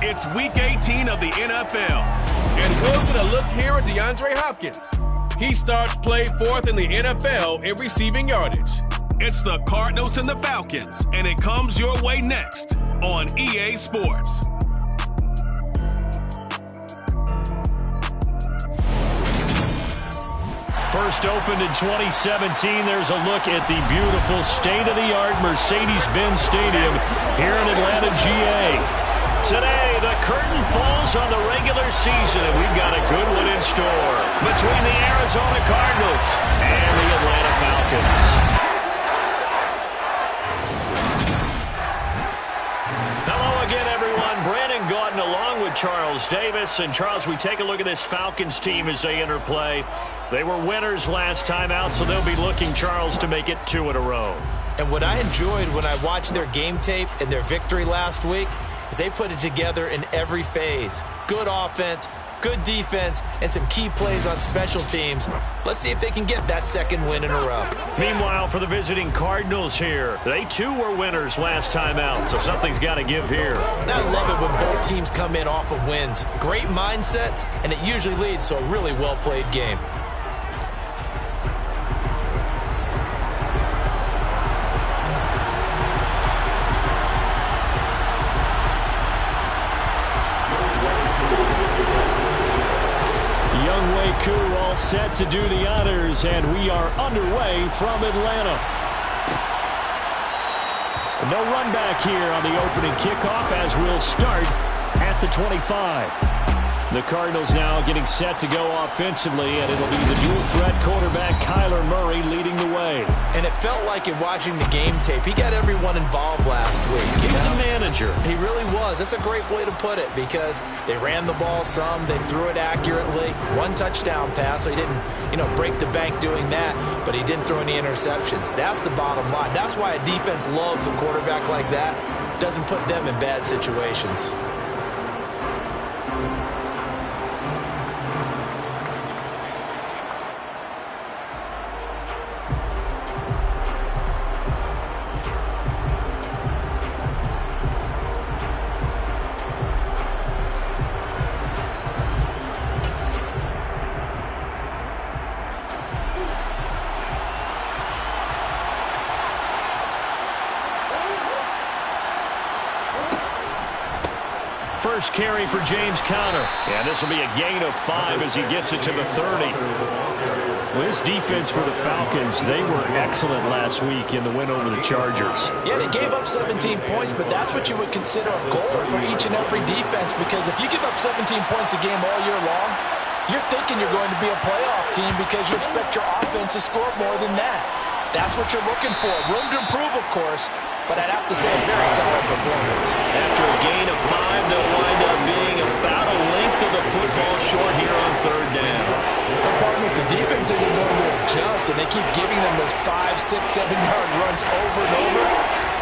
It's Week 18 of the NFL, and we're going to look here at DeAndre Hopkins. He starts play fourth in the NFL in receiving yardage. It's the Cardinals and the Falcons, and it comes your way next on EA Sports. First opened in 2017, there's a look at the beautiful state-of-the-art Mercedes-Benz Stadium here in Atlanta, GA. Today, the curtain falls on the regular season, and we've got a good one in store between the Arizona Cardinals and the Atlanta Falcons. Hello again, everyone. Brandon Gaudin along with Charles Davis. And, Charles, we take a look at this Falcons team as they enter play. They were winners last time out, so they'll be looking, Charles, to make it 2 in a row. And what I enjoyed when I watched their game tape and their victory last week is they put it together in every phase. Good offense, good defense, and some key plays on special teams. Let's see if they can get that second win in a row. Meanwhile, for the visiting Cardinals here, they too were winners last time out, so something's got to give here. And I love it when both teams come in off of wins. Great mindsets, and it usually leads to a really well-played game. All set to do the honors, and we are underway from Atlanta. No run back here on the opening kickoff as we'll start at the 25. The Cardinals now getting set to go offensively, and it'll be the dual-threat quarterback Kyler Murray leading the way. And it felt like in watching the game tape, he got everyone involved last week. He was a manager. He really was. That's a great way to put it because they ran the ball some, they threw it accurately. 1 touchdown pass, so he didn't, break the bank doing that, but he didn't throw any interceptions. That's the bottom line. That's why a defense loves a quarterback like that. Doesn't put them in bad situations. First carry for James Conner. And this will be a gain of 5 as he gets it to the 30. Well, this defense for the Falcons, they were excellent last week in the win over the Chargers. Yeah, they gave up 17 points, but that's what you would consider a goal for each and every defense because if you give up 17 points a game all year long, you're thinking you're going to be a playoff team because you expect your offense to score more than that. That's what you're looking for. Room to improve, of course, but I'd have to say a very solid performance. After a gain of 5, they'll wind up being about a length of the football short here on 3rd down. Partner, the defense isn't going to adjust, and they keep giving them those 5, 6, 7-yard runs over and over.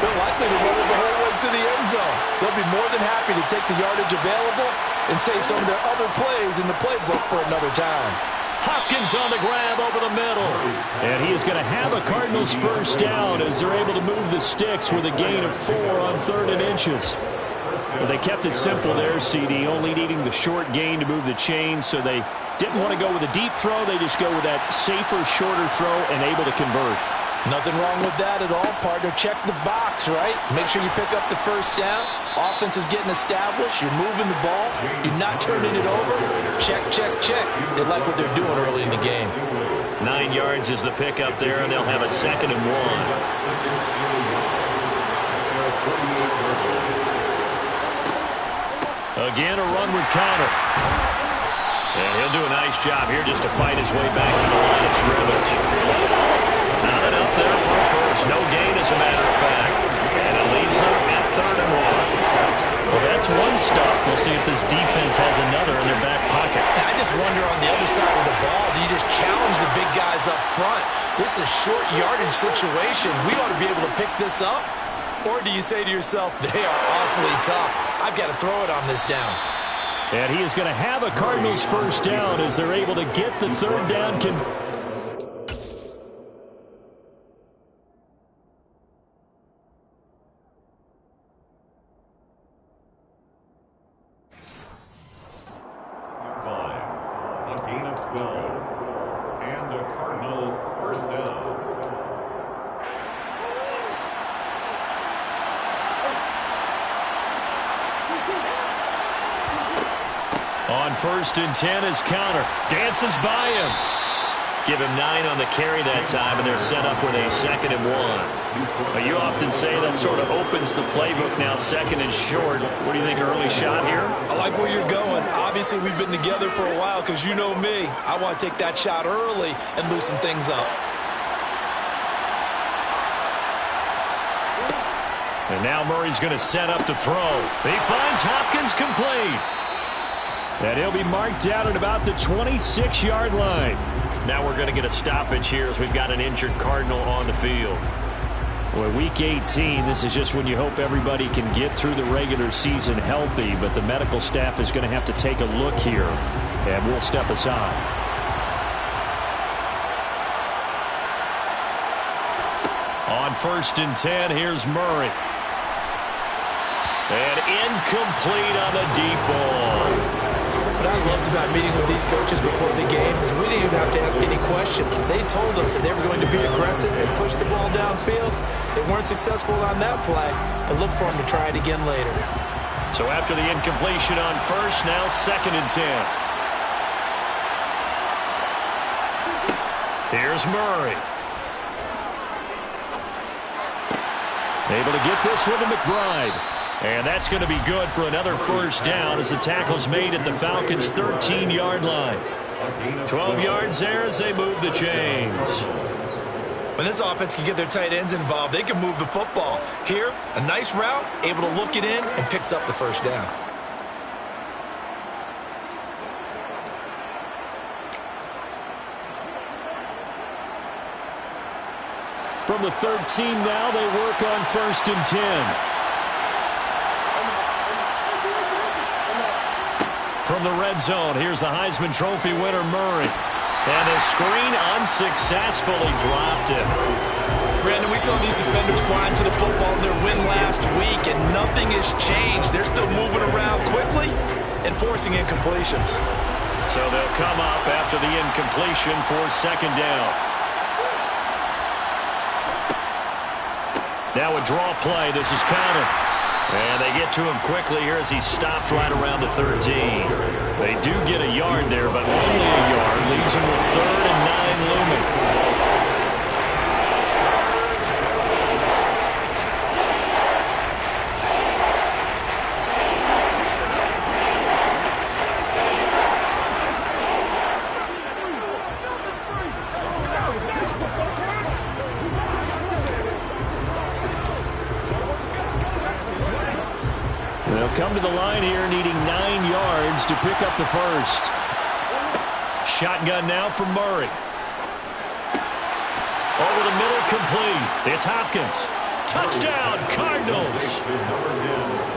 They're likely to run it the whole way to the end zone. They'll be more than happy to take the yardage available and save some of their other plays in the playbook for another time. Hopkins on the grab over the middle. And he is going to have a Cardinals first down as they're able to move the sticks with a gain of 4 on 3rd and inches. But they kept it simple there, CD, only needing the short gain to move the chain, so they didn't want to go with a deep throw. They just go with that safer, shorter throw and able to convert. Nothing wrong with that at all, partner. Check the box, right? Make sure you pick up the first down. Offense is getting established. You're moving the ball. You're not turning it over. Check, check, check. They like what they're doing early in the game. 9 yards is the pickup there, and they'll have a 2nd and 1. Again, a run with Conner. And he'll do a nice job here just to fight his way back to the line of scrimmage. Not enough there for a first. No gain, as a matter of fact. And it leaves them at 3rd and 1. Well, that's one stuff. We'll see if this defense has another in their back pocket. I just wonder on the other side of the ball, do you just challenge the big guys up front? This is a short yardage situation. We ought to be able to pick this up. Or do you say to yourself, they are awfully tough. I've got to throw it on this down. And he is going to have a Cardinals first down as they're able to get the 3rd down. A gain of 12. And a Cardinal first down. On 1st and 10 is Counter. Dances by him. Give him 9 on the carry that time, and they're set up with a 2nd and 1. You often say that sort of opens the playbook now, 2nd and short. What do you think, early shot here? I like where you're going. Obviously, we've been together for a while because you know me. I want to take that shot early and loosen things up. And now Murray's going to set up to throw. He finds Hopkins complete. And he'll be marked out at about the 26-yard line. Now we're going to get a stoppage here as we've got an injured Cardinal on the field. Well, Week 18, this is just when you hope everybody can get through the regular season healthy, but the medical staff is going to have to take a look here, and we'll step aside. On 1st and 10, here's Murray. And incomplete on the deep ball. What I loved about meeting with these coaches before the game is we didn't even have to ask any questions. They told us that they were going to be aggressive and push the ball downfield. They weren't successful on that play, but look for them to try it again later. So after the incompletion on 1st, now 2nd and 10. Here's Murray. Able to get this one to McBride. And that's going to be good for another first down as the tackle's made at the Falcons' 13-yard line. 12 yards there as they move the chains. When this offense can get their tight ends involved, they can move the football. Here, a nice route, able to look it in, and picks up the first down. From the 13 now, they work on 1st and 10. From the red zone, here's the Heisman Trophy winner, Murray. And the screen unsuccessfully dropped it. Brandon, we saw these defenders flying to the football in their win last week, and nothing has changed. They're still moving around quickly and forcing incompletions. So they'll come up after the incompletion for 2nd down. Now a draw play. This is Counter. And they get to him quickly here as he stopped right around the 13. They do get a yard there, but only a yard. Leaves him with 3rd and 9 looming. They'll come to the line here needing 9 yards to pick up the first. Shotgun now for Murray. Over the middle, complete. It's Hopkins. Touchdown, Cardinals.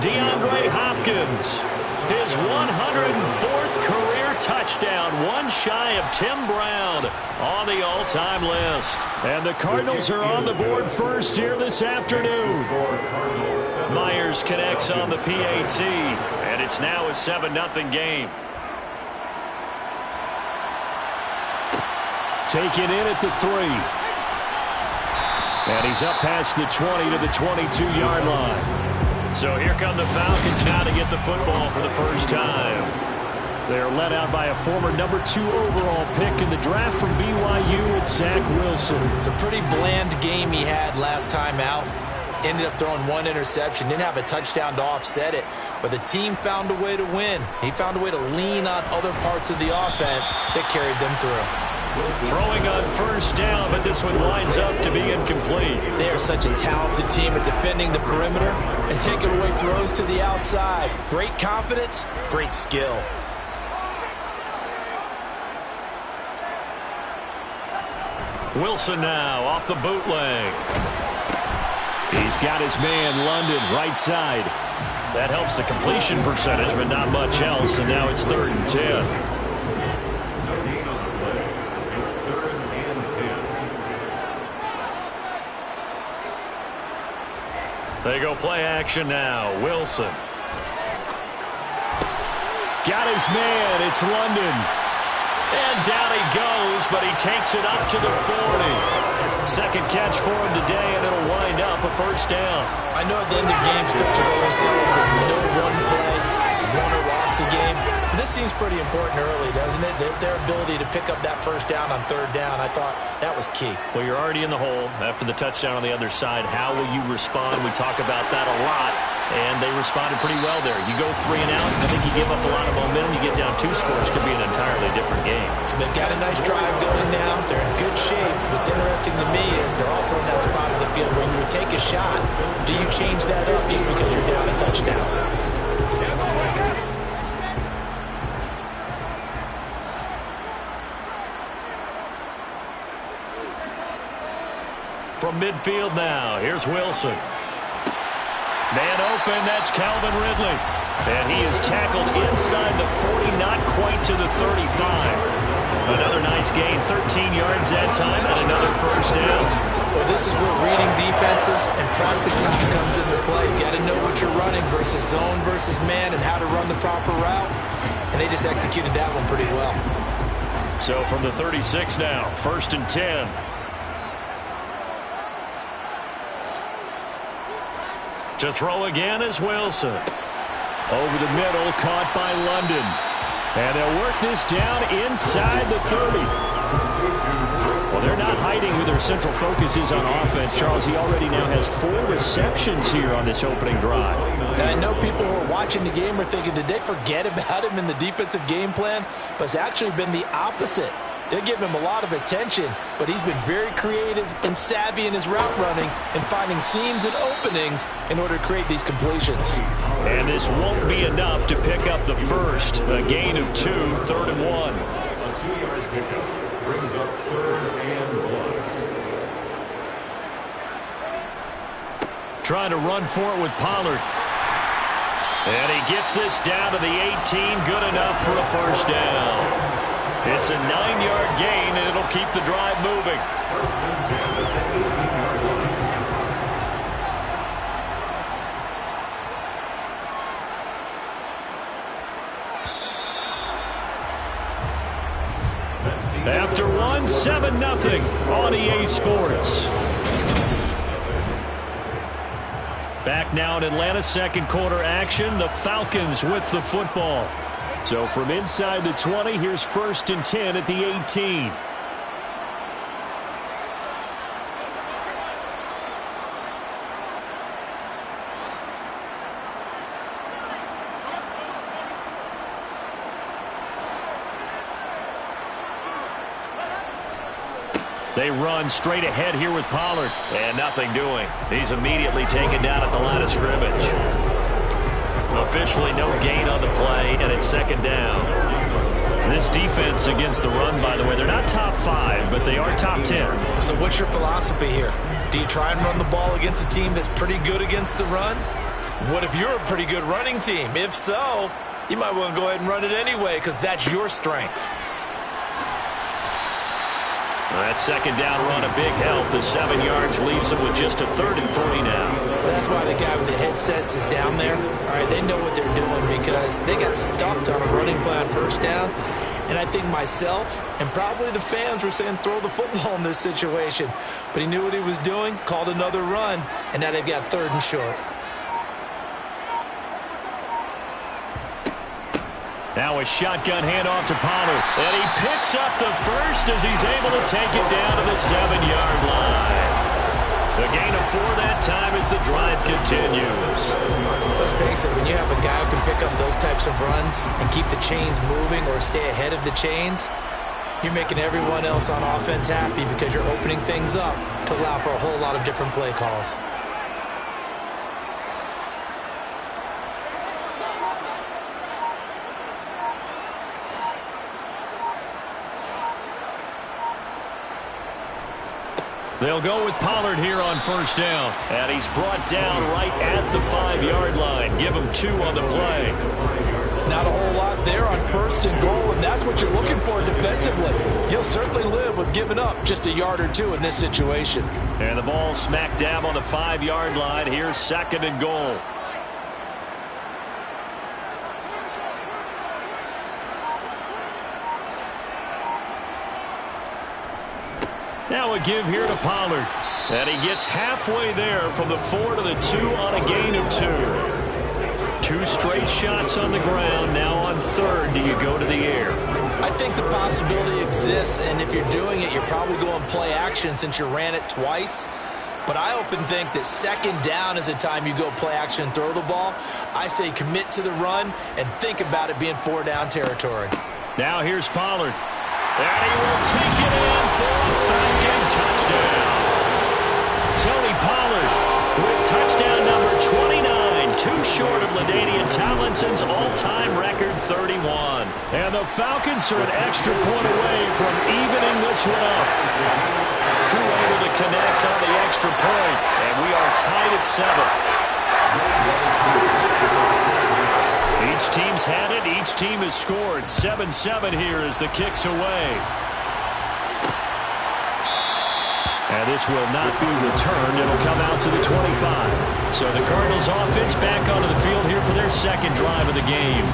DeAndre Hopkins. His 104th career touchdown, one shy of Tim Brown on the all-time list. And the Cardinals are on the board first here this afternoon. Myers connects on the PAT, and it's now a 7-0 game. Taken in at the 3. And he's up past the 20 to the 22-yard line. So here come the Falcons now to get the football for the first time. They're led out by a former number 2 overall pick in the draft from BYU, Zach Wilson. It's a pretty bland game he had last time out. Ended up throwing 1 interception. Didn't have a touchdown to offset it. But the team found a way to win. He found a way to lean on other parts of the offense that carried them through. Throwing on first down, but this one winds up to be incomplete. They are such a talented team at defending the perimeter and taking away throws to the outside. Great confidence, great skill. Wilson now off the bootleg. He's got his man, London, right side. That helps the completion percentage, but not much else, and now it's 3rd and 10. They go play action now. Wilson. Got his man. It's London. And down he goes, but he takes it up to the 40. Second catch for him today, and it'll wind up a first down. I know at the end of games, coaches always tell us that no one play won or lost a game. But this seems pretty important early, doesn't it? Their ability to pick up that first down on third down, I thought that was key. Well, you're already in the hole after the touchdown on the other side. How will you respond? We talk about that a lot, and they responded pretty well there. You go 3 and out, I think you give up a lot of momentum. You get down 2 scores, could be an entirely different game. So they've got a nice drive going now. They're in good shape. What's interesting to me is they're also in that spot of the field where you would take a shot. Do you change that up just because you're down a touchdown? From midfield now, here's Wilson. Man open, that's Calvin Ridley. And he is tackled inside the 40, not quite to the 35. Another nice gain, 13 yards that time, and another first down. Well, this is where reading defenses and practice time comes into play. You got to know what you're running versus zone versus man and how to run the proper route. And they just executed that one pretty well. So from the 36 now, 1st and 10. To throw again is Wilson. Over the middle, caught by London. And they'll work this down inside the 30. Well, they're not hiding who their central focus is on offense. Charles, he already now has 4 receptions here on this opening drive. And I know people who are watching the game are thinking, did they forget about him in the defensive game plan? But it's actually been the opposite. They're giving him a lot of attention, but he's been very creative and savvy in his route running and finding seams and openings in order to create these completions. And this won't be enough to pick up the first. A gain of 2, 3rd and 1. A 2-yard pickup brings up 3rd and 1. Trying to run for it with Pollard. And he gets this down to the 18. Good enough for a first down. It's a 9-yard gain, and it'll keep the drive moving. 1st and 10 at the 18-yard line. After 1, 7-0 on EA Sports. Back now in Atlanta, second quarter action. The Falcons with the football. So from inside the 20, here's 1st and 10 at the 18. They run straight ahead here with Pollard. And nothing doing. He's immediately taken down at the line of scrimmage. Officially no gain on the play, and it's 2nd down. This defense against the run, by the way, they're not top 5, but they are top 10. So what's your philosophy here? Do you try and run the ball against a team that's pretty good against the run? What if you're a pretty good running team? If so, you might want to go ahead and run it anyway because that's your strength. That 2nd down run, a big help. The 7 yards leaves them with just a 3rd and 40 now. Well, that's why the guy with the headsets is down there. All right, they know what they're doing because they got stuffed on a running play on 1st down. And I think myself and probably the fans were saying throw the football in this situation. But he knew what he was doing, called another run, and now they've got 3rd and short. Now a shotgun handoff to Pollard. And he picks up the first as he's able to take it down to the 7-yard line. The gain of 4 that time as the drive continues. Let's face it, when you have a guy who can pick up those types of runs and keep the chains moving or stay ahead of the chains, you're making everyone else on offense happy because you're opening things up to allow for a whole lot of different play calls. They'll go with Pollard here on 1st down. And he's brought down right at the 5-yard line. Give him 2 on the play. Not a whole lot there on 1st and goal, and that's what you're looking for defensively. You'll certainly live with giving up just a yard or 2 in this situation. And the ball smack dab on the 5-yard line. Here's 2nd and goal. Now a give here to Pollard. And he gets halfway there from the 4 to the 2 on a gain of 2. 2 straight shots on the ground. Now on third, do you go to the air? I think the possibility exists, and if you're doing it, you're probably going play action since you ran it twice. But I often think that second down is the time you go play action and throw the ball. I say commit to the run and think about it being 4 down territory. Now here's Pollard. And he will take it in for a Falcon touchdown. Tony Pollard with touchdown number 29, too short of LaDainian Tomlinson's all-time record 31. And the Falcons are an extra point away from evening this one up. Crew able to connect on the extra point, and we are tied at 7. Each team's had it. Each team has scored. 7-7 here as the kick's away. And this will not be returned. It'll come out to the 25. So the Cardinals offense back onto the field here for their second drive of the game.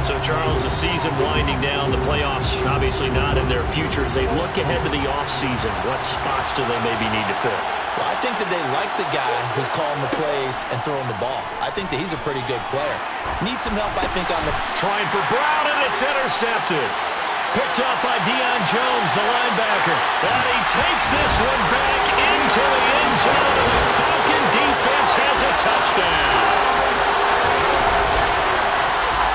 So, Charles, the season winding down, the playoffs obviously not in their future. As they look ahead to the offseason, what spots do they maybe need to fill? Well, I think that they like the guy who's calling the plays and throwing the ball. I think that he's a pretty good player. Needs some help, I think, on the... Trying for Brown, and it's intercepted. Picked up by Deion Jones, the linebacker. And he takes this one back into the end zone, and the Falcon defense has a touchdown.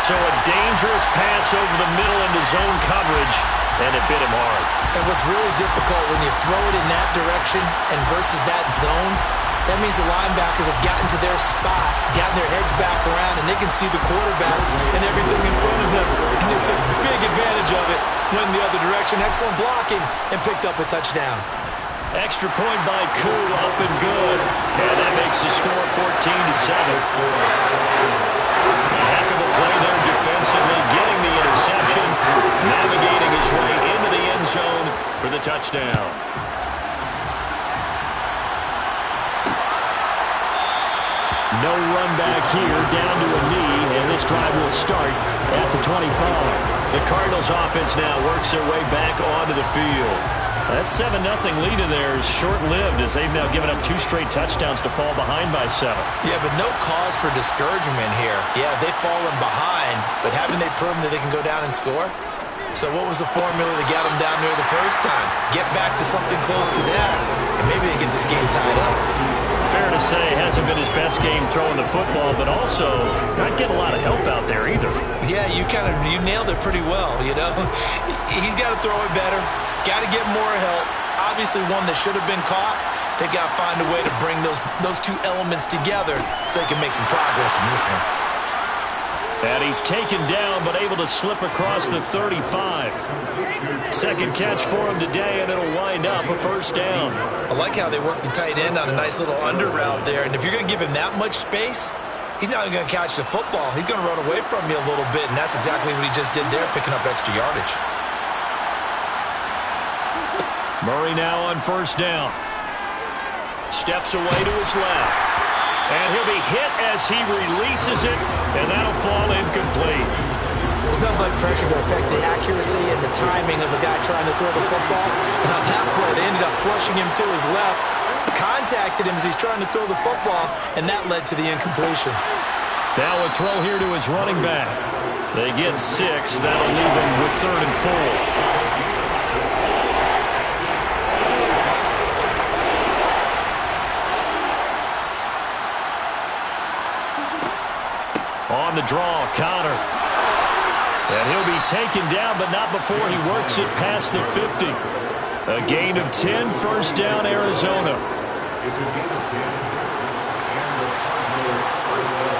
So a dangerous pass over the middle into zone coverage, and it bit him hard. And what's really difficult when you throw it in that direction and versus that zone, that means the linebackers have gotten to their spot, gotten their heads back around, and they can see the quarterback and everything in front of them. And they took big advantage of it, went the other direction, excellent blocking, and picked up a touchdown. Extra point by Koo, up and good. And that makes the score 14-7. Heck of a play there defensively, getting the interception, navigating his way into the end zone for the touchdown. No run back here, down to a knee, and this drive will start at the 25. The Cardinals offense now works their way back onto the field. That 7-0 lead in there is short-lived as they've now given up 2 straight touchdowns to fall behind by 7. Yeah, but no cause for discouragement here. Yeah, they've fallen behind, but haven't they proven that they can go down and score? So what was the formula that got them down there the first time? Get back to something close to that, and maybe they get this game tied up. Fair to say, hasn't been his best game throwing the football, but also not getting a lot of help out there either. Yeah, you nailed it pretty well, you know. He's got to throw it better. Got to get more help. Obviously one that should have been caught. They've got to find a way to bring those 2 elements together so they can make some progress in this one. And he's taken down but able to slip across the 35. Second catch for him today, and it'll wind up a first down. I like how they work the tight end on a nice little under route there. And if you're going to give him that much space, he's not going to catch the football. He's going to run away from you a little bit, and that's exactly what he just did there, picking up extra yardage. Murray now on first down. Steps away to his left. And he'll be hit as he releases it, and that'll fall incomplete. It's not like pressure to affect the accuracy and the timing of a guy trying to throw the football. And on that play, they ended up flushing him to his left, contacted him as he's trying to throw the football, and that led to the incompletion. Now a throw here to his running back. They get 6. That'll leave him with 3rd and 4. On the draw, Connor. And he'll be taken down, but not before he works it past the 50. A gain of 10, first down, Arizona. It's a gain of 10, and the Cardinals first down.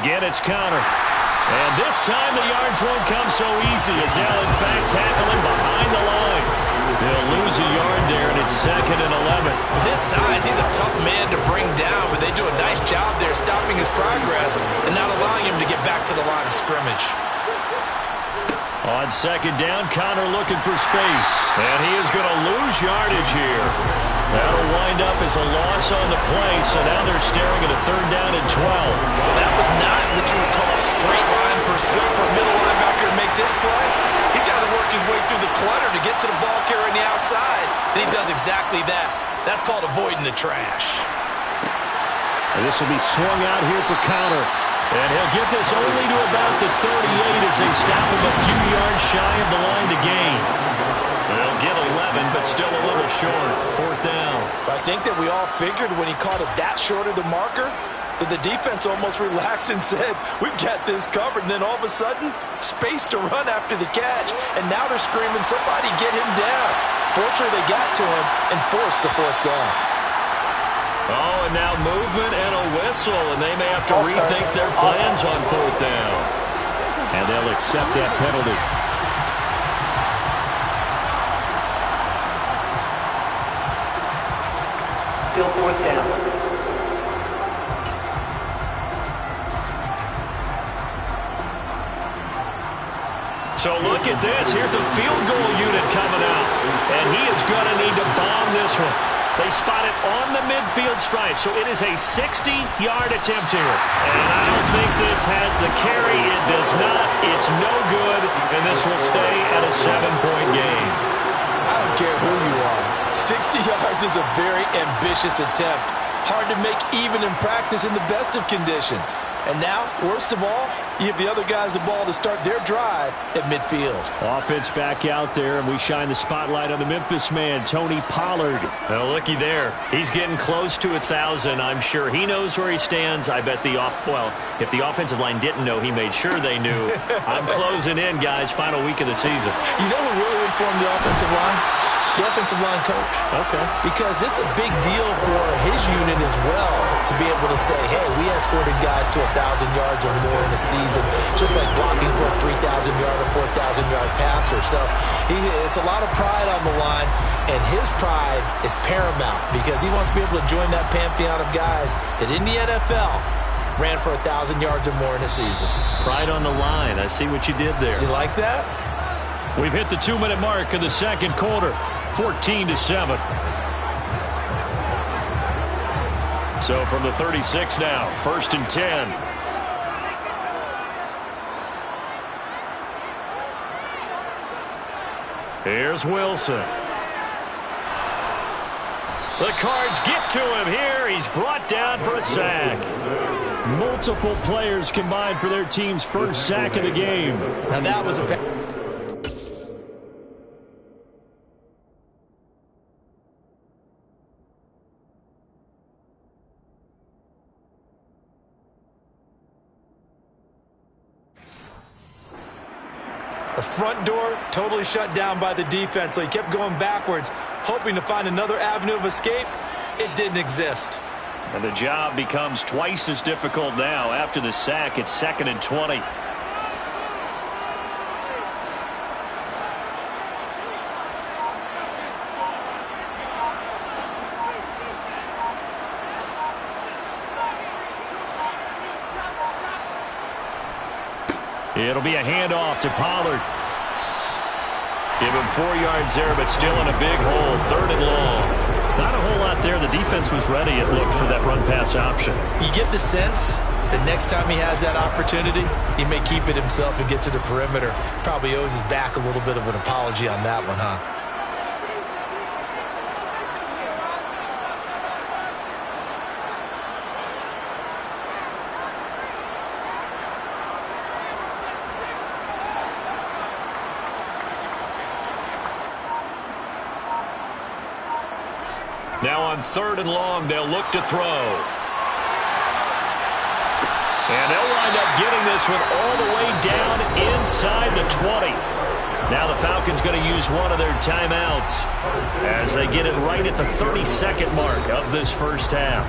Again, it's Connor. And this time the yards won't come so easy as they'll, in fact, tackle him behind the line. They'll lose a yard there, and it's 2nd and 11. With his size, he's a tough man to bring down, but they do a nice job there stopping his progress and not allowing him to get back to the line of scrimmage. On 2nd down, Connor looking for space, and he is going to lose yardage here. That'll wind up as a loss on the play, so now they're staring at a 3rd down and 12. Well, that was not what you would call straight line pursuit for a middle linebacker to make this play. He's got to That's called avoiding the trash. And this will be swung out here for counter. And he'll get this only to about the 38 as they stop him a few yards shy of the line to gain. They'll get 11, but still a little short. 4th down. I think that we all figured when he caught it that short of the marker that the defense almost relaxed and said, we've got this covered. And then all of a sudden, space to run after the catch. And now they're screaming, somebody get him down. Fortunately, they got to him and forced the 4th down. Oh, and now movement and a whistle, and they may have to rethink their plans on 4th down. And they'll accept that penalty. Still 4th down. So look at this. Here's the field goal unit coming out. And he is going to need to bomb this one. They spot it on the midfield stripe, so it is a 60-yard attempt here. And I don't think this has the carry. It does not. It's no good, and this will stay at a 7-point game. I don't care who you are. 60 yards is a very ambitious attempt. Hard to make even in practice in the best of conditions. And now, worst of all, you give the other guys the ball to start their drive at midfield. Offense back out there, and we shine the spotlight on the Memphis man, Tony Pollard. Well, looky there. He's getting close to 1,000. I'm sure he knows where he stands. I bet if the offensive line didn't know, he made sure they knew. I'm closing in, guys. Final week of the season. You know who really informed the offensive line? The offensive line coach. Okay. Because it's a big deal for his unit as well to be able to say, hey, we escorted guys to 1,000 yards or more in a season, just like blocking for a 3,000-yard or 4,000-yard passer. So it's a lot of pride on the line, and his pride is paramount because he wants to be able to join that pantheon of guys that in the NFL ran for 1,000 yards or more in a season. Pride on the line. I see what you did there. You like that? We've hit the 2-minute mark of the second quarter. 14-7. So from the 36 now, 1st and 10. Here's Wilson. The Cards get to him here. He's brought down for a sack. Multiple players combined for their team's first sack of the game. Now that was a... The front door totally shut down by the defense, so he kept going backwards, hoping to find another avenue of escape. It didn't exist. And the job becomes twice as difficult now. After the sack, it's 2nd and 20. It'll be a handoff to Pollard. Give him 4 yards there, but still in a big hole. 3rd and long. Not a whole lot there. The defense was ready, it looked, for that run-pass option. You get the sense that next time he has that opportunity, he may keep it himself and get to the perimeter. Probably owes his back a little bit of an apology on that one, huh? Now on 3rd and long, they'll look to throw. And they'll wind up getting this one all the way down inside the 20. Now the Falcons going to use one of their timeouts as they get it right at the 32nd mark of this first half.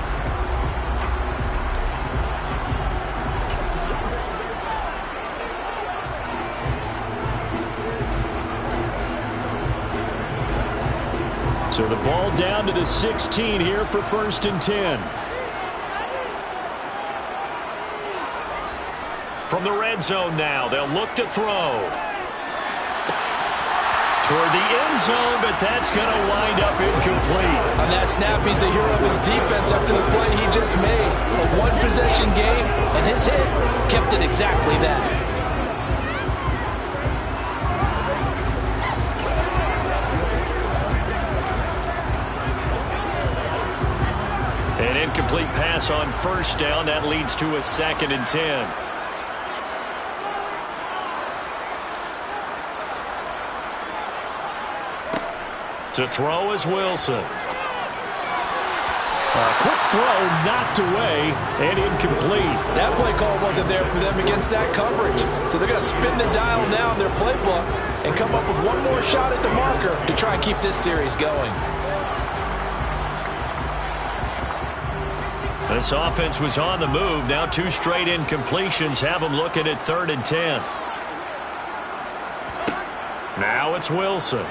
So the ball down to the 16 here for 1st and 10. From the red zone now, they'll look to throw. Toward the end zone, but that's going to wind up incomplete. On that snap, he's the hero of his defense after the play he just made. A one-possession game, and his hit kept it exactly that. incomplete pass on first down. That leads to a 2nd and 10. To throw is Wilson. A quick throw knocked away and incomplete. That play call wasn't there for them against that coverage. So they're going to spin the dial now in their playbook and come up with one more shot at the marker to try and keep this series going. This offense was on the move. Now 2 straight incompletions have them looking at 3rd and 10. Now it's Wilson.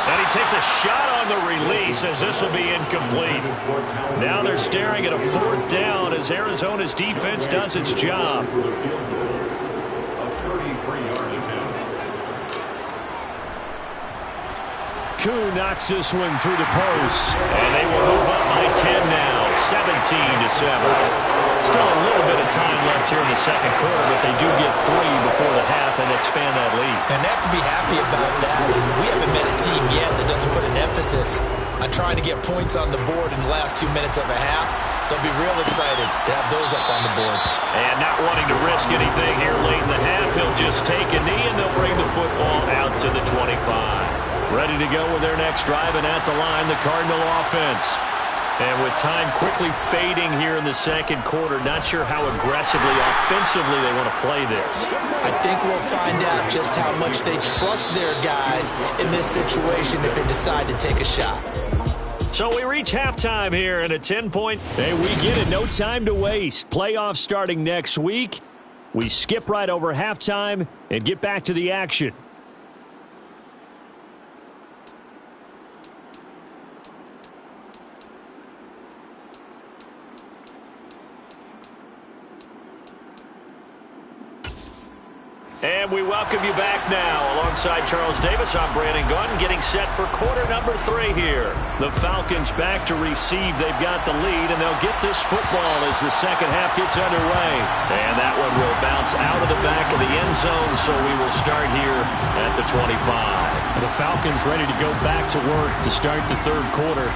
And he takes a shot on the release as this will be incomplete. Now they're staring at a 4th down as Arizona's defense does its job. A 33-yard attempt. Koo knocks this one through the post. And they will move up by 10 now, 17-7. Still a little bit of time left here in the second quarter, but they do get 3 before the half and expand that lead. And they have to be happy about that. We haven't met a team yet that doesn't put an emphasis on trying to get points on the board in the last 2 minutes of a half. They'll be real excited to have those up on the board. And not wanting to risk anything here late in the half, he'll just take a knee and they'll bring the football out to the 25. Ready to go with their next drive, and at the line, the Cardinal offense. And with time quickly fading here in the second quarter, not sure how aggressively, offensively they want to play this. I think we'll find out just how much they trust their guys in this situation if they decide to take a shot. So we reach halftime here in a 10-point. Hey, we get it. No time to waste. Playoffs starting next week. We skip right over halftime and get back to the action. And we welcome you back now. Alongside Charles Davis, I'm Brandon Gaudin, getting set for quarter number 3 here. The Falcons back to receive. They've got the lead, and they'll get this football as the second half gets underway. And that one will bounce out of the back of the end zone, so we will start here at the 25. The Falcons ready to go back to work to start the third quarter.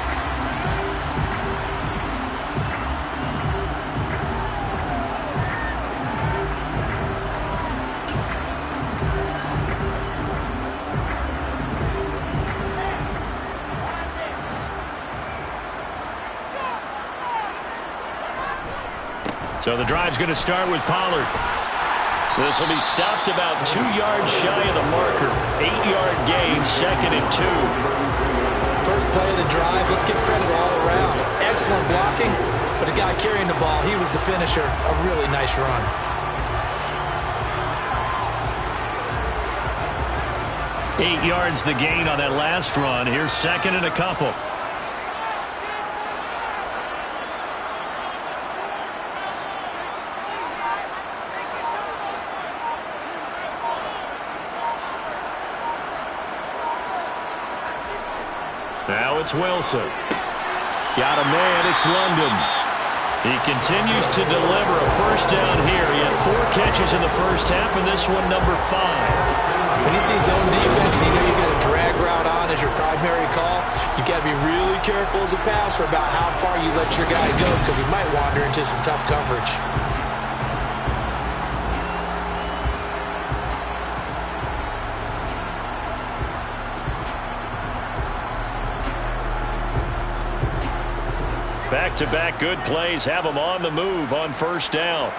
So the drive's going to start with Pollard. This will be stopped about 2 yards shy of the marker. 8-yard gain, 2nd and 2. First play of the drive, let's give credit all around. Excellent blocking, but the guy carrying the ball, he was the finisher. A really nice run. Eight yards the gain on that last run. Here's 2nd and a couple. Now it's Wilson. Got a man, it's London. He continues to deliver a first down here. He had 4 catches in the first half, and this one number 5. When you see zone defense and you know you got a drag route on as your primary call, you got to be really careful as a passer about how far you let your guy go because he might wander into some tough coverage. Back-to-back good plays have them on the move on first down.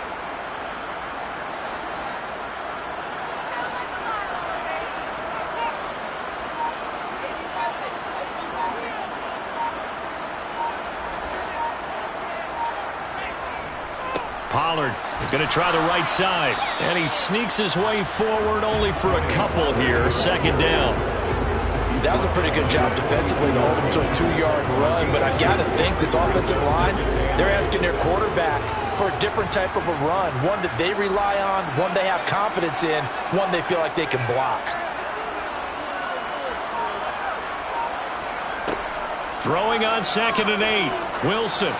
Pollard going to try the right side, and he sneaks his way forward only for a couple here. 2nd down. That was a pretty good job defensively to hold him to a 2-yard run, but I've got to think this offensive line, they're asking their quarterback for a different type of a run, one that they rely on, one they have confidence in, one they feel like they can block. Throwing on 2nd and 8. Wilson.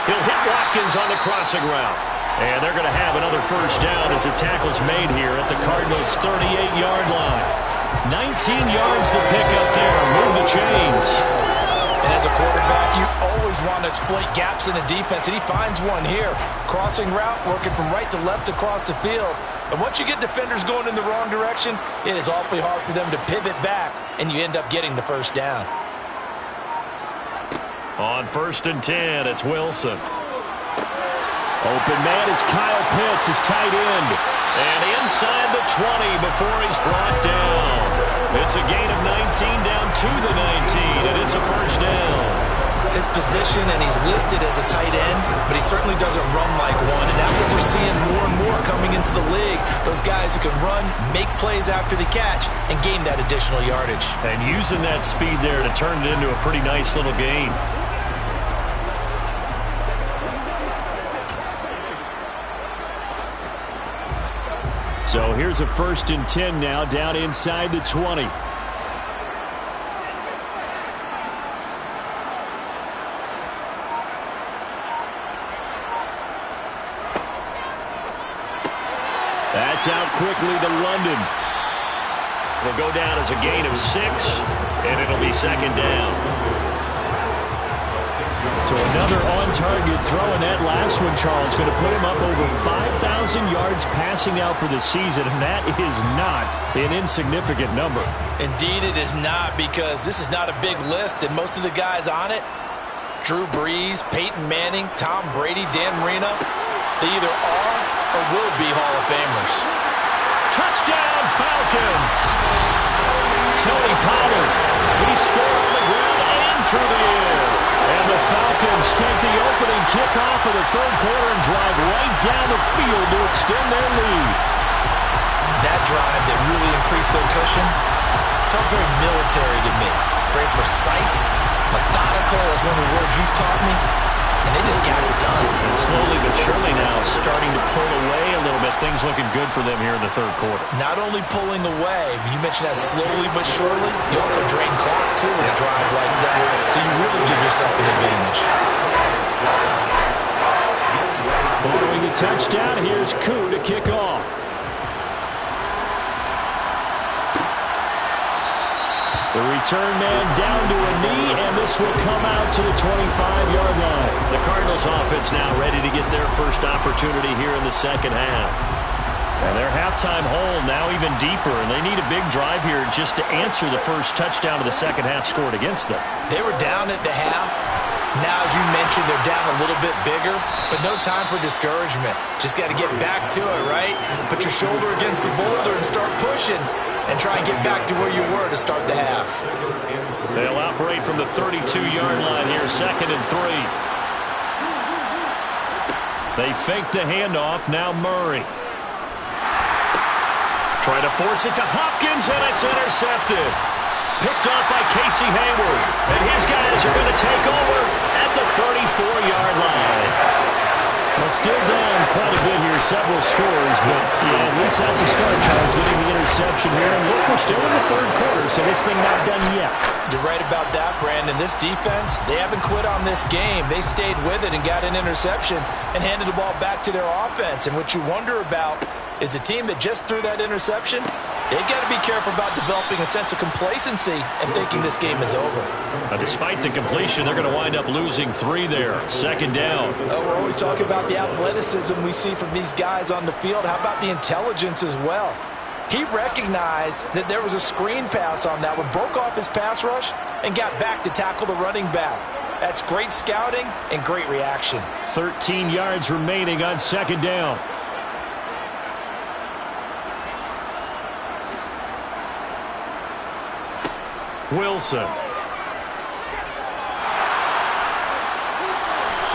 He'll hit Watkins on the crossing route. And they're going to have another first down as the tackle's made here at the Cardinals' 38-yard line. 19 yards to pick up there. Move the chains. And as a quarterback, you always want to exploit gaps in the defense, and he finds one here. Crossing route, working from right to left across the field. And once you get defenders going in the wrong direction, it is awfully hard for them to pivot back, and you end up getting the first down. On 1st and 10, it's Wilson. Open man is Kyle Pitts, his tight end. And inside the 20 before he's brought down. It's a gain of 19 down to the 19, and it's a first down. His position, and he's listed as a tight end, but he certainly doesn't run like one. And that's what we're seeing more and more coming into the league. Those guys who can run, make plays after the catch, and gain that additional yardage. And using that speed there to turn it into a pretty nice little gain. So here's a 1st and 10 now, down inside the 20. That's out quickly to London. It'll go down as a gain of 6, and it'll be 2nd down. So another on-target throw, and that last one, Charles, going to put him up over 5,000 yards passing out for the season, and that is not an insignificant number. Indeed it is not, because this is not a big list, and most of the guys on it, Drew Brees, Peyton Manning, Tom Brady, Dan Marino, they either are or will be Hall of Famers. Touchdown, Falcons! Tony Pollard, he scored on the ground and through the air. And the Falcons take the opening kickoff of the 3rd quarter and drive right down the field to extend their lead. That drive that really increased their cushion felt very military to me. Very precise, methodical, is one of the words you've taught me. And they just got it done. And slowly but surely now starting to pull away a little bit. Things looking good for them here in the 3rd quarter. Not only pulling away, but you mentioned that slowly but surely. You also drain clock, too, with a drive like that. So you really give yourself an advantage. Following a touchdown, here's Koo to kick off. The return man down to a knee, and this will come out to the 25-yard line. The Cardinals offense now ready to get their first opportunity here in the 2nd half. And their halftime hole now even deeper, and they need a big drive here just to answer the first touchdown of the 2nd half scored against them. They were down at the half. Now, as you mentioned, they're down a little bit bigger, but no time for discouragement. Just got to get back to it, right? Put your shoulder against the boulder and start pushing. And try and get back to where you were to start the half. They'll operate from the 32-yard line here, 2nd and 3. They fake the handoff, now Murray. Try to force it to Hopkins, and it's intercepted. Picked off by Casey Hayward. And his guys are going to take over at the 34-yard line. Well, still down quite a bit here, several scores, but yeah, at least that's a start, Charles, getting the interception here. And look, we're still in the 3rd quarter, so this thing not done yet. You're right about that, Brandon. This defense, they haven't quit on this game. They stayed with it and got an interception and handed the ball back to their offense. And what you wonder about is the team that just threw that interception, they've got to be careful about developing a sense of complacency and thinking this game is over. Despite the completion, they're going to wind up losing 3 there. 2nd down. We're always talking about the athleticism we see from these guys on the field. How about the intelligence as well? He recognized that there was a screen pass on that one, broke off his pass rush, and got back to tackle the running back. That's great scouting and great reaction. 13 yards remaining on 2nd down. Wilson.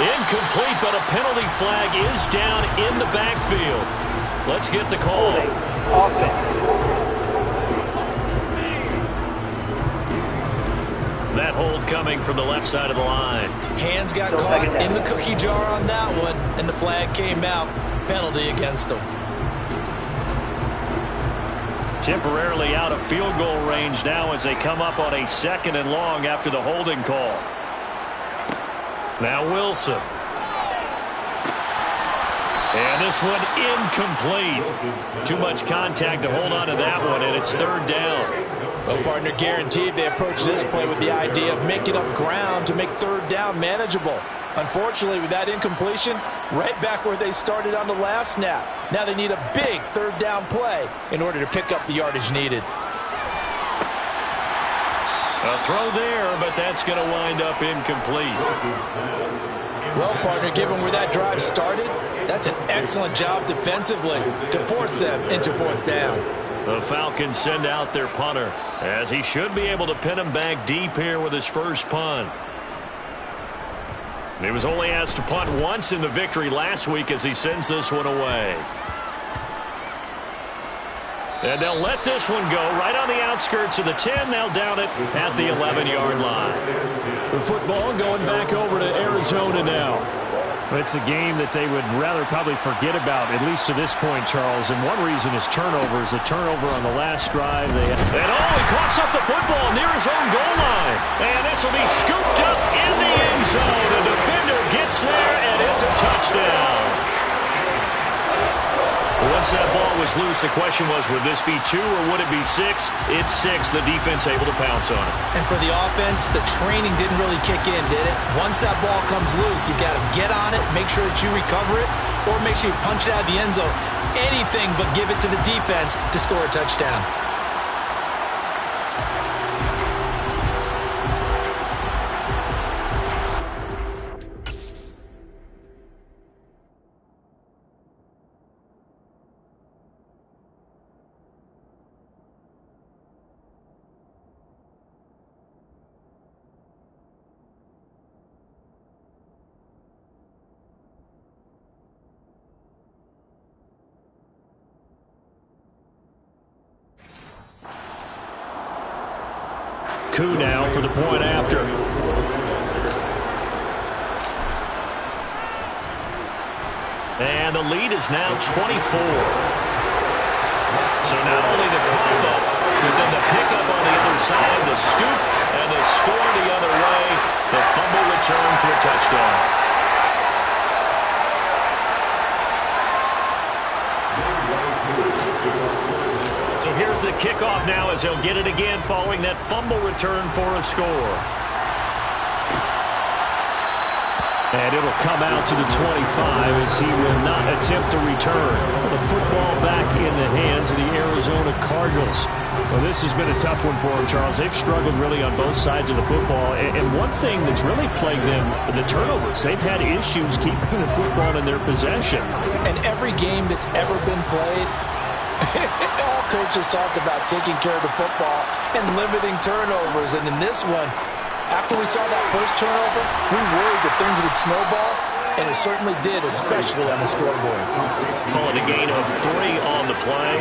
Incomplete, but a penalty flag is down in the backfield. Let's get the call. That hold coming from the left side of the line. Hands got caught in the cookie jar on that one, and the flag came out. Penalty against them. Temporarily out of field goal range now as they come up on a 2nd and long after the holding call. Now Wilson. And this one incomplete. Too much contact to hold on to that one, and it's third down. Well, partner, guaranteed they approach this play with the idea of making up ground to make third down manageable. Unfortunately, with that incompletion, right back where they started on the last snap. Now they need a big third down play in order to pick up the yardage needed. A throw there, but that's going to wind up incomplete. Well, partner, given where that drive started, that's an excellent job defensively to force them into fourth down. The Falcons send out their punter, as he should be able to pin him back deep here with his first punt. He was only asked to punt once in the victory last week as he sends this one away. And they'll let this one go right on the outskirts of the 10. They'll down it at the 11-yard line. The football going back over to Arizona now. It's a game that they would rather probably forget about, at least to this point, Charles. And one reason is turnovers. A turnover on the last drive. He coughs up the football near his own goal line. And this will be scooped up in the end zone. The defender gets there, and it's a touchdown. Once that ball was loose, the question was, would this be 2 or would it be 6? It's 6. The defense able to pounce on it. And for the offense, the training didn't really kick in, did it? Once that ball comes loose, you got to get on it, make sure that you recover it, or make sure you punch it out of the end zone. Anything but give it to the defense to score a touchdown. Coup now for the point after. And the lead is now 24. So not only the cough up, but then the pickup on the other side, the scoop, and the score the other way. The fumble return for a touchdown. So here's the kickoff now as he'll get it again following that fumble return for a score. And it'll come out to the 25 as he will not attempt to return. The football back in the hands of the Arizona Cardinals. Well, this has been a tough one for them, Charles. They've struggled really on both sides of the football. And one thing that's really plagued them, the turnovers. They've had issues keeping the football in their possession. And every game that's ever been played, all coaches talk about taking care of the football and limiting turnovers. And in this one, after we saw that first turnover, we worried that things would snowball, and it certainly did, especially on the scoreboard. Call it a gain of 3 on the play,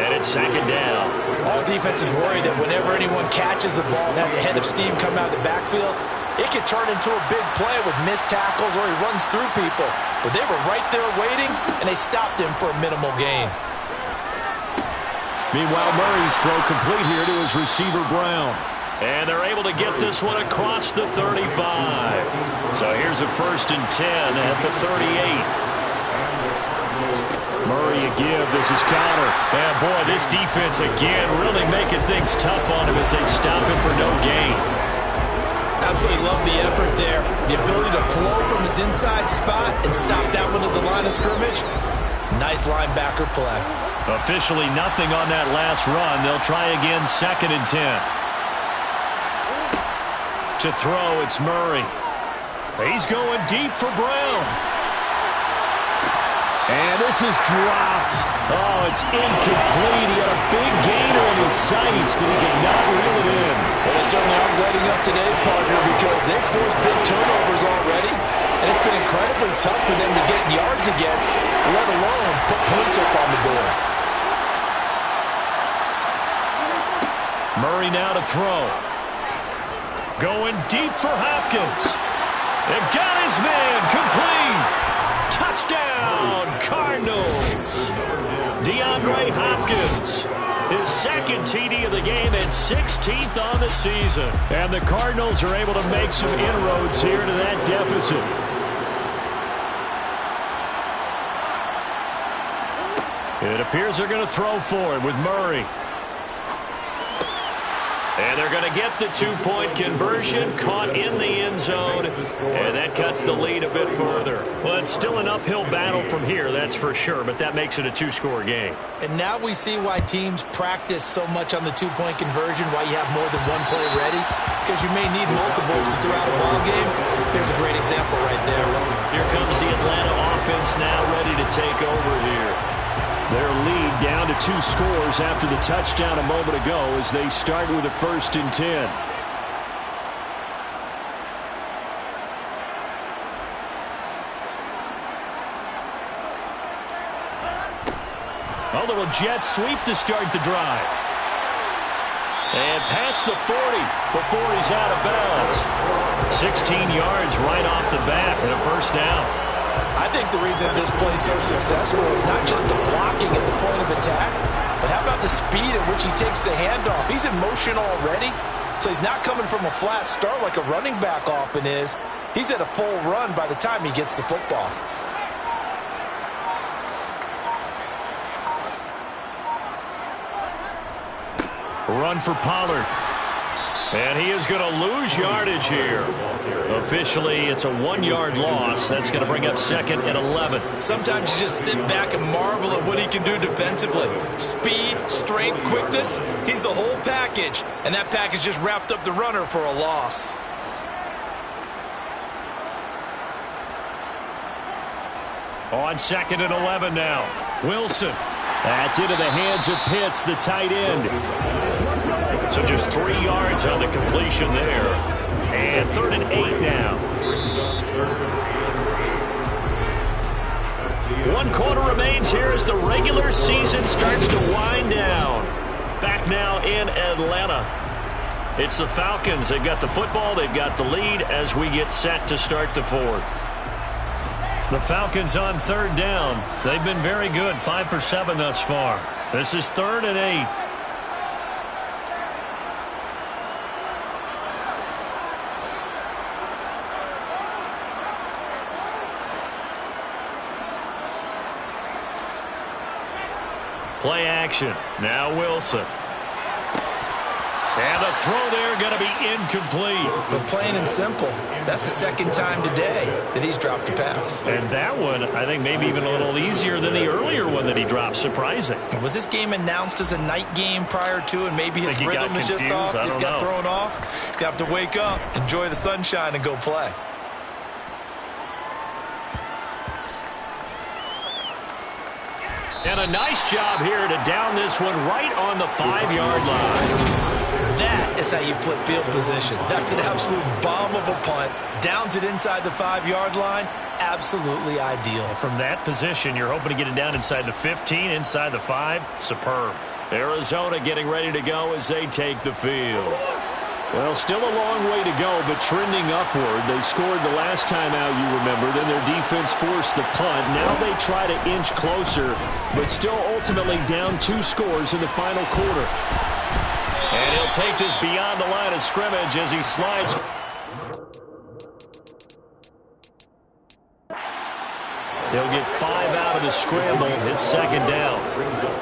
and it's second down. All defenses worry that whenever anyone catches the ball and has a head of steam come out of the backfield, it could turn into a big play with missed tackles or he runs through people. But they were right there waiting, and they stopped him for a minimal gain. Meanwhile, Murray's throw complete here to his receiver, Brown. And they're able to get this one across the 35. So here's a 1st and 10 at the 38. Murray a give. This is counter. And boy, this defense again really making things tough on him as they stop him for no gain. Absolutely love the effort there. The ability to flow from his inside spot and stop that one at the line of scrimmage. Nice linebacker play. Officially nothing on that last run. They'll try again 2nd and 10. To throw, it's Murray. He's going deep for Brown. And this is dropped. Oh, it's incomplete. He had a big gainer in his sights, but he could not reel it in. Well, they certainly aren't letting up today, partner, because they've forced big turnovers already. And it's been incredibly tough for them to get yards against, let alone put points up on the board. Murray now to throw. Going deep for Hopkins. They've got his man complete. Touchdown, Cardinals. DeAndre Hopkins. His 2nd TD of the game and 16th on the season. And the Cardinals are able to make some inroads here to that deficit. It appears they're going to throw for it with Murray. And they're going to get the two-point conversion, caught in the end zone, and that cuts the lead a bit further. Well, it's still an uphill battle from here, that's for sure, but that makes it a two-score game. And now we see why teams practice so much on the two-point conversion, why you have more than one play ready, because you may need multiples throughout a ball game. Here's a great example right there. Here comes the Atlanta offense now ready to take over here. Their lead down to 2 scores after the touchdown a moment ago as they start with a 1st and 10. A little jet sweep to start the drive. And past the 40 before he's out of bounds. 16 yards right off the bat and a 1st down. I think the reason this play is so successful is not just the blocking at the point of attack, but how about the speed at which he takes the handoff? He's in motion already, so he's not coming from a flat start like a running back often is. He's at a full run by the time he gets the football. Run for Pollard. And he is going to lose yardage here. Officially, it's a 1-yard loss. That's going to bring up 2nd and 11. Sometimes you just sit back and marvel at what he can do defensively. Speed, strength, quickness. He's the whole package. And that package just wrapped up the runner for a loss. On 2nd and 11 now. Wilson. That's into the hands of Pitts, the tight end. So just 3 yards on the completion there. And 3rd and 8 now. 1 quarter remains here as the regular season starts to wind down. Back now in Atlanta. It's the Falcons. They've got the football. They've got the lead as we get set to start the 4th. The Falcons on 3rd down. They've been very good. 5 for 7 thus far. This is 3rd and 8. Play action. Now Wilson. And the throw there going to be incomplete. But plain and simple, that's the 2nd time today that he's dropped a pass. And that one, I think, maybe even a little easier than the earlier one that he dropped. Surprising. Was this game announced as a night game prior to, and maybe his rhythm is just off? He's got thrown off. He's going to have to wake up, enjoy the sunshine, and go play. And a nice job here to down this one right on the 5-yard line. That is how you flip field position. That's an absolute bomb of a punt. Downs it inside the 5-yard line. Absolutely ideal. From that position, you're hoping to get it down inside the 15, inside the 5. Superb. Arizona getting ready to go as they take the field. Well, still a long way to go, but trending upward. They scored the last time out, you remember. Then their defense forced the punt. Now they try to inch closer, but still ultimately down 2 scores in the final quarter. And he'll take this beyond the line of scrimmage as he slides. They'll get 5 out of the scramble. It's 2nd down.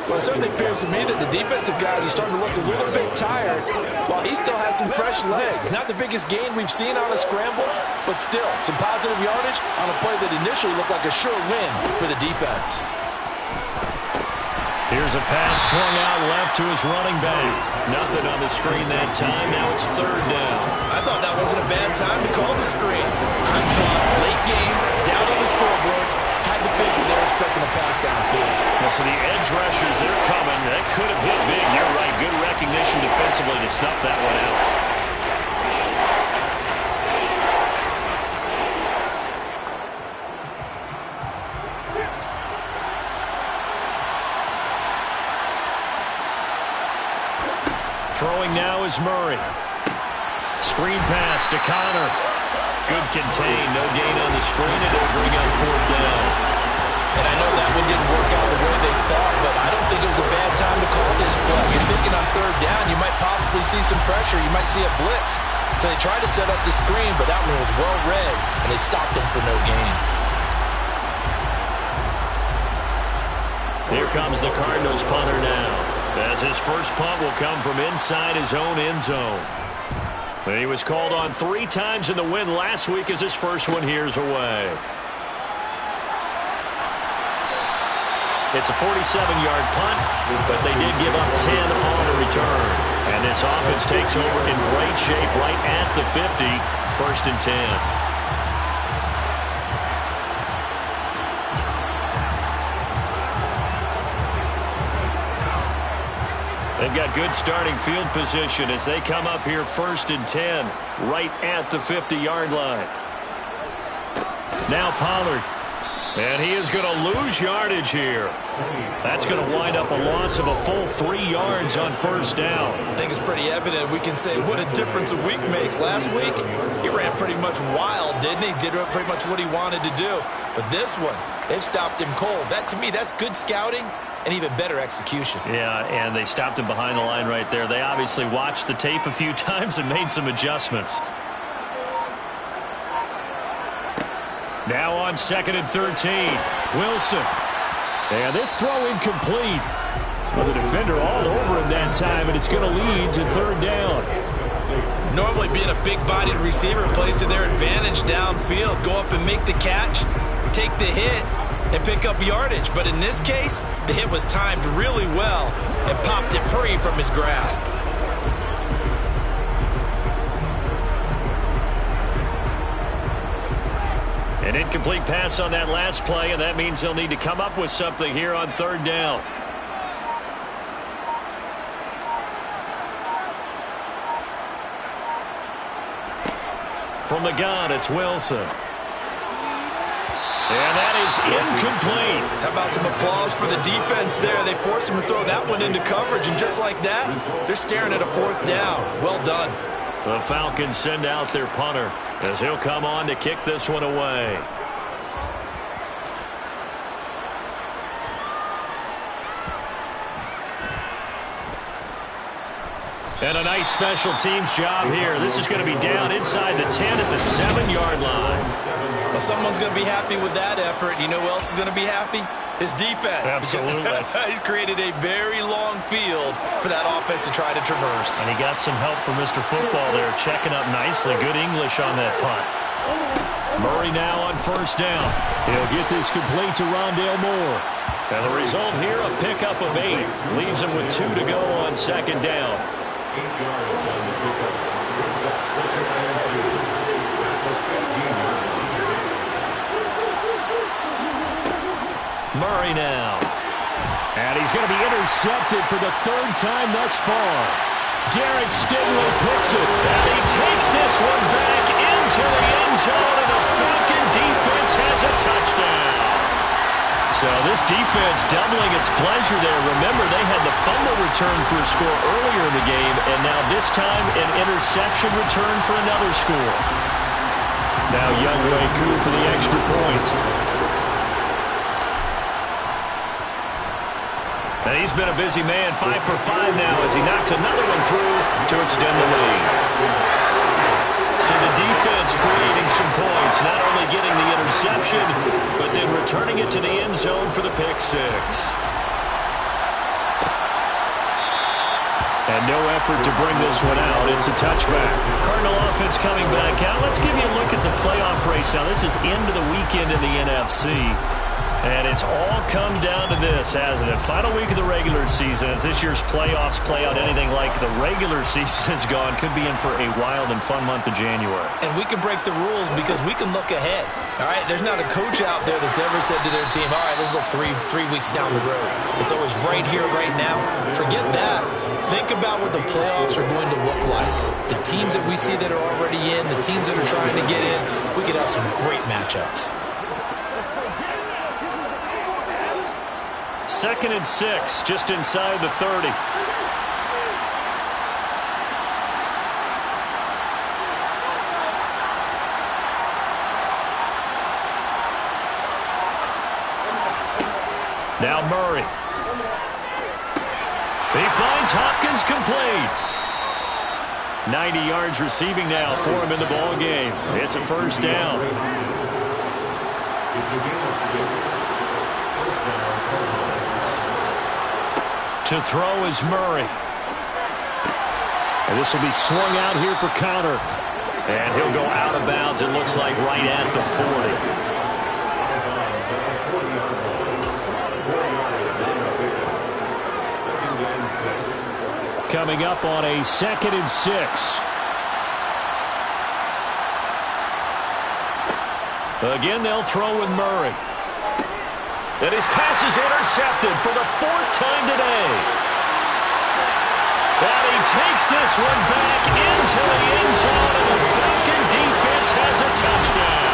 Well, it certainly appears to me that the defensive guys are starting to look a little bit tired while he still has some fresh legs. Not the biggest gain we've seen on a scramble, but still some positive yardage on a play that initially looked like a sure win for the defense. Here's a pass swung out left to his running back. Nothing on the screen that time. Now it's 3rd down. I thought that wasn't a bad time to call the screen. I'm caught late game, down on the scoreboard. Had to figure they're expecting a pass downfield. Well, so the edge rushers, they're coming. That could have hit big. You're right. Good recognition defensively to snuff that one out. Throwing now is Murray. Screen pass to Connor. Good contain. No gain on the screen. And it'll bring up 4th down. And I know that one didn't work out the way they thought, but I don't think it was a bad time to call this play. You're thinking on 3rd down, you might possibly see some pressure. You might see a blitz. So they tried to set up the screen, but that one was well read, and they stopped him for no gain. Here comes the Cardinals punter now, as his first punt will come from inside his own end zone. He was called on 3 times in the win last week as his first one here's away. It's a 47-yard punt, but they did give up 10 on the return. And this offense takes over in great shape right at the 50, 1st and 10. They've got good starting field position as they come up here 1st and 10, right at the 50-yard line. Now Pollard. And he is going to lose yardage here. That's going to wind up a loss of a full 3 yards on 1st down. I think it's pretty evident. We can say what a difference a week makes. Last week, he ran pretty much wild, didn't he? Did pretty much what he wanted to do. But this one, they've stopped him cold. That, to me, that's good scouting and even better execution. Yeah, and they stopped him behind the line right there. They obviously watched the tape a few times and made some adjustments. Now on 2nd and 13, Wilson. And this throw incomplete. Well, the defender all over him that time, and it's going to lead to 3rd down. Normally being a big-bodied receiver plays to their advantage downfield. Go up and make the catch, take the hit, and pick up yardage. But in this case, the hit was timed really well and popped it free from his grasp. An incomplete pass on that last play, and that means they'll need to come up with something here on 3rd down. From the gun, it's Wilson. And that is incomplete. How about some applause for the defense there? They forced him to throw that one into coverage, and just like that, they're staring at a 4th down. Well done. The Falcons send out their punter as he'll come on to kick this one away. And a nice special teams job here. This is going to be down inside the 10 at the 7-yard line. Well, someone's going to be happy with that effort. You know who else is going to be happy? His defense. Absolutely. He's created a very long field for that offense to try to traverse. And he got some help from Mr. Football there, checking up nicely. Good English on that punt. Murray now on 1st down. He'll get this complete to Rondale Moore. And the result here, a pickup of 8. Leaves him with 2 to go on 2nd down. 8 yards on the pickup. Brings up 2nd and 2. Murray now. And he's going to be intercepted for the 3rd time thus far. Derek Stingley picks it. And he takes this one back into the end zone, and the Falcon defense has a touchdown. So this defense doubling its pleasure there. Remember, they had the fumble return for a score earlier in the game, and now this time an interception return for another score. Now Younghoe Koo for the extra point. And he's been a busy man, 5 for 5 now as he knocks another one through to extend the lead. So the defense creating some points, not only getting the interception, but then returning it to the end zone for the pick 6. And no effort to bring this one out. It's a touchback. Cardinal offense coming back out. Let's give you a look at the playoff race now. This is into the weekend in the NFC. And it's all come down to this, hasn't it? Final week of the regular season. As this year's playoffs play out anything like the regular season has gone, could be in for a wild and fun month of January. And we can break the rules because we can look ahead. All right, there's not a coach out there that's ever said to their team, all right, let's look three weeks down the road. It's always right here, right now. Forget that. Think about what the playoffs are going to look like. The teams that we see that are already in, the teams that are trying to get in, we could have some great matchups. 2nd and 6, just inside the 30. Now Murray. He finds Hopkins complete. 90 yards receiving now for him in the ball game. It's a 1st down. It's a gain of 6. 1st down, Cardinals. To throw is Murray. And this will be swung out here for counter. And he'll go out of bounds, it looks like, right at the 40. Coming up on a 2nd and 6. Again, they'll throw with Murray. And his pass is intercepted for the 4th time today. And he takes this one back into the end zone, and the Falcon defense has a touchdown.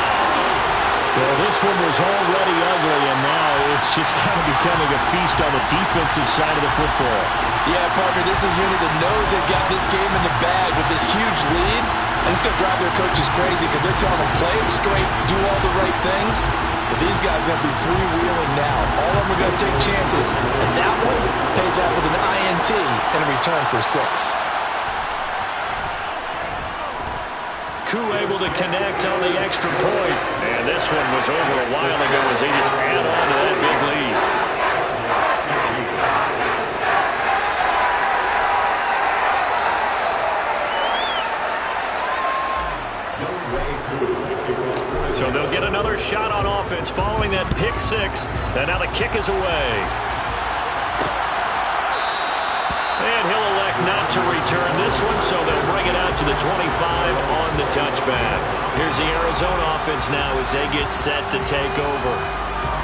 Well, this one was already ugly, and now it's just kind of becoming a feast on the defensive side of the football. Yeah, partner, this is a unit that knows they've got this game in the bag with this huge lead. And it's going to drive their coaches crazy because they're telling them play it straight, do all the right things. But these guys are going to be freewheeling now. All of them are going to take chances. And that one pays off with an INT and a return for 6. Koo able to connect on the extra point. And this one was over a while ago as they just add on to that big lead. So they'll get another shot on offense following that pick 6. And now the kick is away. And he'll elect not to return this one, so they'll bring it out to the 25 on the touchback. Here's the Arizona offense now as they get set to take over.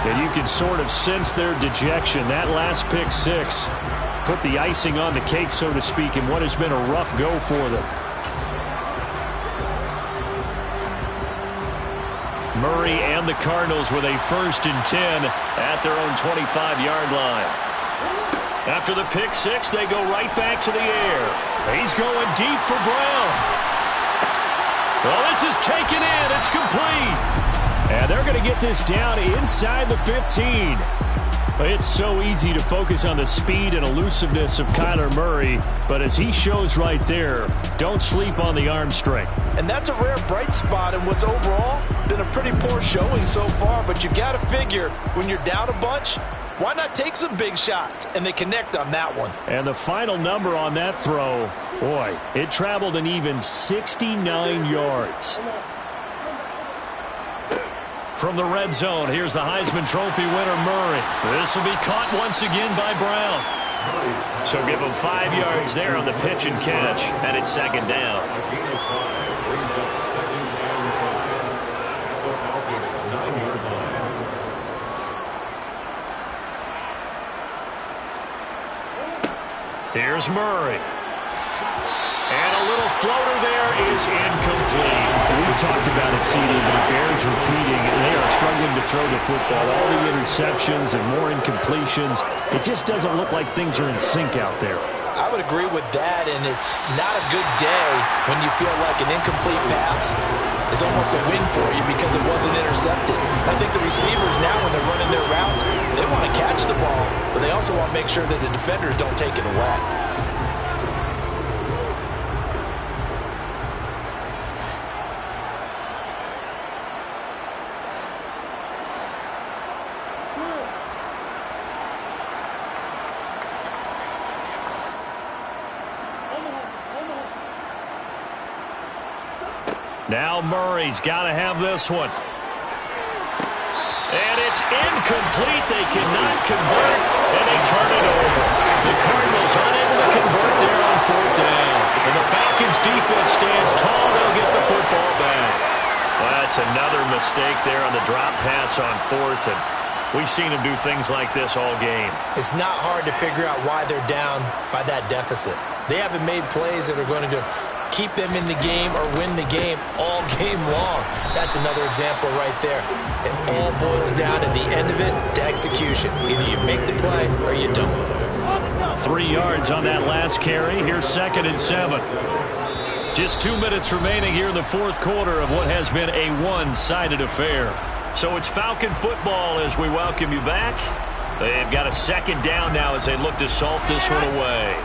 And you can sort of sense their dejection. That last pick 6 put the icing on the cake, so to speak, in what has been a rough go for them. Murray and the Cardinals with a 1st and 10 at their own 25-yard line. After the pick 6, they go right back to the air. He's going deep for Brown. Well, this is taken in. It's complete. And they're going to get this down inside the 15. It's so easy to focus on the speed and elusiveness of Kyler Murray, but as he shows right there, don't sleep on the arm strength. And that's a rare bright spot in what's overall been a pretty poor showing so far, but you've got to figure when you're down a bunch, why not take some big shots? And they connect on that one. And the final number on that throw, boy, it traveled an even 69 yards. From the red zone, here's the Heisman Trophy winner, Murray. This will be caught once again by Brown. So give him 5 yards there on the pitch and catch, and it's 2nd down. Here's Murray. And a little floater there is incomplete. We've talked about it, CD, but it bears repeating. They are struggling to throw the football. All the interceptions and more incompletions. It just doesn't look like things are in sync out there. I would agree with that, and it's not a good day when you feel like an incomplete pass is almost a win for you because it wasn't intercepted. I think the receivers now, when they're running their routes, they want to catch the ball, but they also want to make sure that the defenders don't take it away. Now Murray's got to have this one. And it's incomplete. They cannot convert, and they turn it over. The Cardinals unable to convert there on 4th down. And the Falcons' defense stands tall. They'll get the football back. Well, that's another mistake there on the drop pass on 4th, and we've seen them do things like this all game. It's not hard to figure out why they're down by that deficit. They haven't made plays that are going to keep them in the game or win the game all game long. That's another example right there. It all boils down at the end of it to execution. Either you make the play or you don't. 3 yards on that last carry. Here's 2nd and 7. Just 2 minutes remaining here in the 4th quarter of what has been a one-sided affair. So it's Falcon football as we welcome you back. They've got a 2nd down now as they look to salt this one away.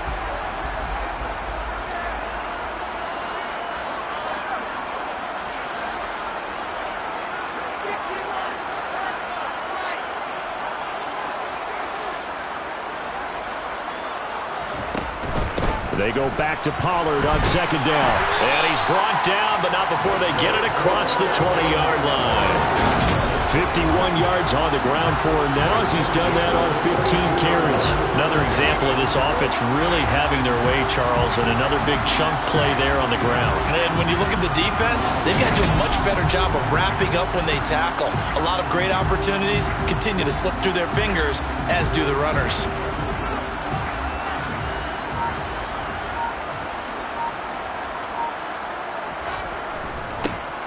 They go back to Pollard on second down. And he's brought down, but not before they get it across the 20-yard line. 51 yards on the ground for him now as he's done that on 15 carries. Another example of this offense really having their way, Charles, and another big chunk play there on the ground. And when you look at the defense, they've got to do a much better job of wrapping up when they tackle. A lot of great opportunities continue to slip through their fingers, as do the runners.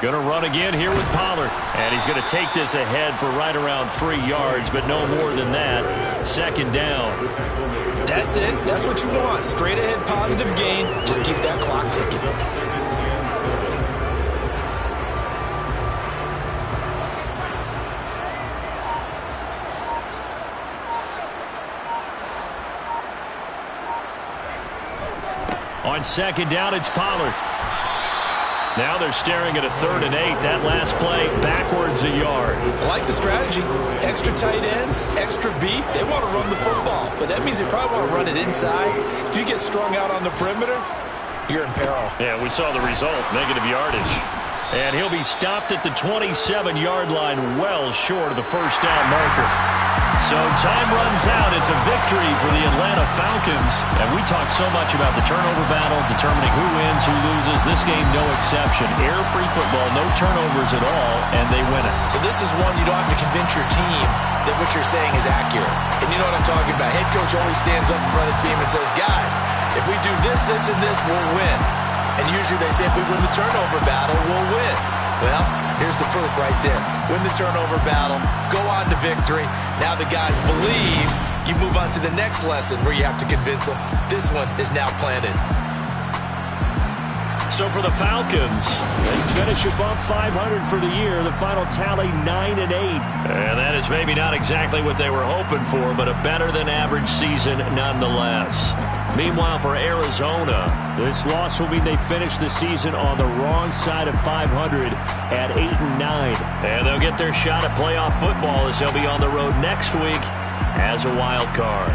Going to run again here with Pollard. And he's going to take this ahead for right around 3 yards, but no more than that. Second down. That's it. That's what you want. Straight ahead, positive gain. Just keep that clock ticking. On second down, it's Pollard. Now they're staring at a 3rd and 8. That last play, backwards a yard. I like the strategy. Extra tight ends, extra beef. They want to run the football, but that means they probably want to run it inside. If you get strung out on the perimeter, you're in peril. Yeah, we saw the result, negative yardage. And he'll be stopped at the 27-yard line, well short of the first down marker. So time runs out. It's a victory for the Atlanta Falcons. And we talk so much about the turnover battle, determining who wins, who loses. This game, no exception. Error-free football, no turnovers at all, and they win it. So this is one you don't have to convince your team that what you're saying is accurate. And you know what I'm talking about. Head coach always stands up in front of the team and says, guys, if we do this, this, and this, we'll win. And usually they say if we win the turnover battle, we'll win. Well, here's the proof right there. Win the turnover battle, go on to victory. Now the guys believe. You move on to the next lesson where you have to convince them. This one is now planted. So for the Falcons, they finish above 500 for the year. The final tally 9-8. And that is maybe not exactly what they were hoping for, but a better than average season nonetheless. Meanwhile, for Arizona, this loss will mean they finish the season on the wrong side of 500 at 8-9. And they'll get their shot at playoff football as they'll be on the road next week as a wild card.